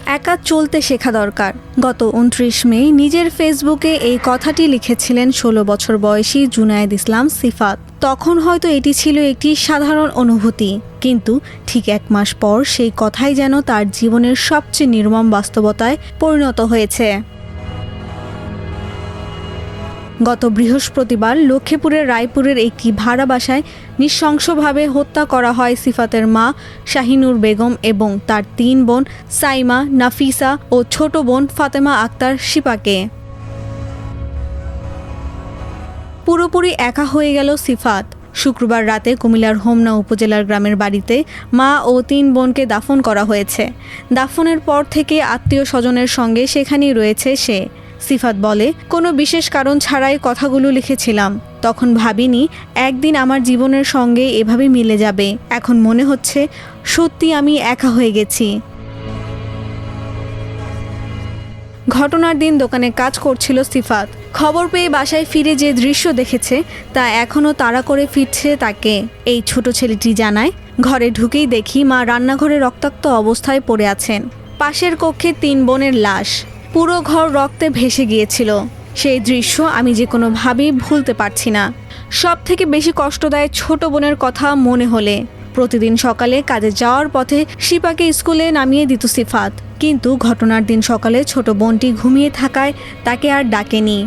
একা চলতে শেখা দরকার। গত ২৯ মে নিজের ফেসবুকে এই কথাটি লিখেছিলেন ১৬ বছর বয়সী জুনায়েদ ইসলাম সিফাত। তখন হয়তো এটি ছিল একটি সাধারণ অনুভূতি, কিন্তু ঠিক ১ মাস পর সেই কথাই যেন তার জীবনের সবচেয়ে নির্মম বাস্তবতায় পরিণত হয়েছে। গত বৃহস্পতিবার লক্ষ্মীপুরের রায়পুরের একটি ভাড়া বাসায় নৃশংসভাবে হত্যা করা হয় সিফাতের মা শাহিনুর বেগম এবং তার ৩ বোন সাইমা, নাফিসা ও ছোট বোন ফাতেমা আক্তার শিপাকে। পুরোপুরি একা হয়ে গেল সিফাত। শুক্রবার রাতে কুমিল্লার হোমনা উপজেলার গ্রামের বাড়িতে মা ও ৩ বোনকে দাফন করা হয়েছে। দাফনের পর থেকে আত্মীয় স্বজনের সঙ্গে সেখানেই রয়েছে সে। সিফাত বলে, কোনো বিশেষ কারণ ছাড়াই কথাগুলো লিখেছিলাম। তখন ভাবিনি একদিন আমার জীবনের সঙ্গে এভাবে মিলে যাবে। এখন মনে হচ্ছে সত্যি আমি একা হয়ে গেছি। ঘটনার দিন দোকানে কাজ করছিল সিফাত। খবর পেয়ে বাসায় ফিরে যে দৃশ্য দেখেছে তা এখনও তাড়া করে ফিরছে তাকে। এই ছোট ছেলেটি জানায়, ঘরে ঢুকেই দেখি মা রান্নাঘরে রক্তাক্ত অবস্থায় পড়ে আছেন। পাশের কক্ষে ৩ বোনের লাশ। পুরো ঘর রক্তে ভেসে গিয়েছিল। সেই দৃশ্য আমি যে কোনোভাবেই ভুলতে পারছি না। সব থেকে বেশি কষ্ট দেয় ছোট বোনের কথা মনে হলে। প্রতিদিন সকালে কাজে যাওয়ার পথে শিপাকে স্কুলে নামিয়ে দিত সিফাত, কিন্তু ঘটনার দিন সকালে ছোট বোনটি ঘুমিয়ে থাকায় তাকে আর ডাকেনি।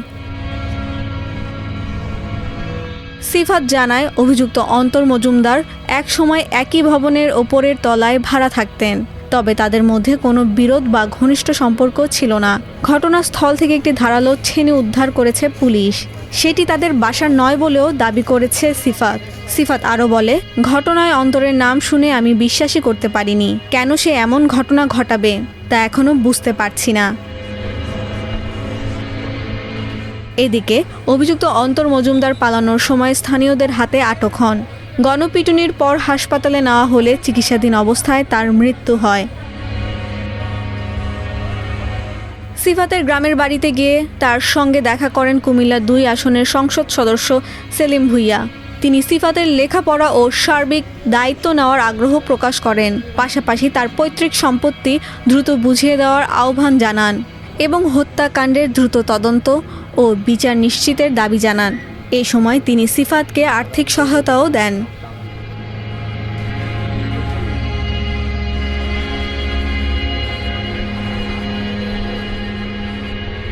সিফাত জানায়, অভিযুক্ত অন্তর মজুমদার এক সময় একই ভবনের ওপরের তলায় ভাড়া থাকতেন। তবে তাদের মধ্যে কোনো বিরোধ বা ঘনিষ্ঠ সম্পর্ক ছিল না। ঘটনাস্থল থেকে একটি ধারালো ছেনি উদ্ধার করেছে পুলিশ। সেটি তাদের বাসার নয় বলেও দাবি করেছে সিফাত। সিফাত আরও বলে, ঘটনায় অন্তরের নাম শুনে আমি বিশ্বাসই করতে পারিনি। কেন সে এমন ঘটনা ঘটাবে তা এখনও বুঝতে পারছি না। এদিকে অভিযুক্ত অন্তর মজুমদার পালানোর সময় স্থানীয়দের হাতে আটক হন। গণপিটুনির পর হাসপাতালে নেওয়া হলে চিকিৎসাধীন অবস্থায় তার মৃত্যু হয়। সিফাতের গ্রামের বাড়িতে গিয়ে তার সঙ্গে দেখা করেন কুমিল্লা ২ আসনের সংসদ সদস্য সেলিম ভূঁইয়া। তিনি সিফাতের লেখাপড়া ও সার্বিক দায়িত্ব নেওয়ার আগ্রহ প্রকাশ করেন। পাশাপাশি তার পৈতৃক সম্পত্তি দ্রুত বুঝিয়ে দেওয়ার আহ্বান জানান এবং হত্যাকাণ্ডের দ্রুত তদন্ত ও বিচার নিশ্চিতের দাবি জানান। এই সময় তিনি সিফাতকে আর্থিক সহায়তাও দেন।